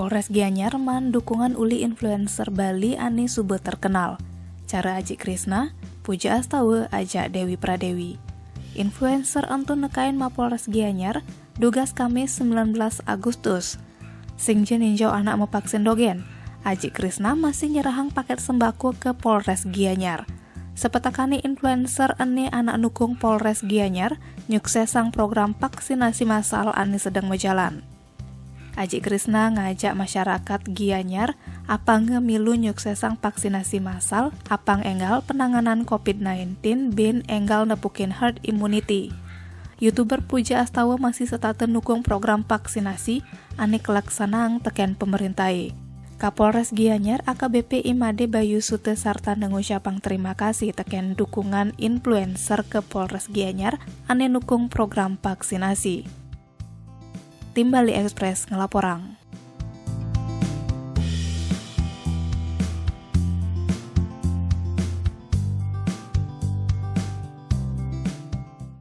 Polres Gianyar man dukungan uli influencer Bali ane sube terkenal. Cara Aji Krisna, Puja Astawa ajak Dewi Pradewi. Influencer entu nekain Mapolres Gianyar, dugas Kamis 19 Agustus. Sing jeninjau anak mau vaksin dogen, Aji Krisna masih nyerahang paket sembako ke Polres Gianyar. Sepetakane influencer ane anak nukung Polres Gianyar, nyuksesang program vaksinasi massal ane sedang berjalan. Aji Krisna ngajak masyarakat Gianyar apang ngemilu nyuksesang vaksinasi massal, apang enggal penanganan COVID-19 bin enggal nepukin herd immunity. YouTuber Puja Astawa masih setata nukung program vaksinasi ane kelaksanaan teken pemerintai. Kapolres Gianyar AKBP Imade Bayu Sute sarta mengucapang terima kasih teken dukungan influencer ke Polres Gianyar ane nukung program vaksinasi. Tim Bali Express ngelaporang.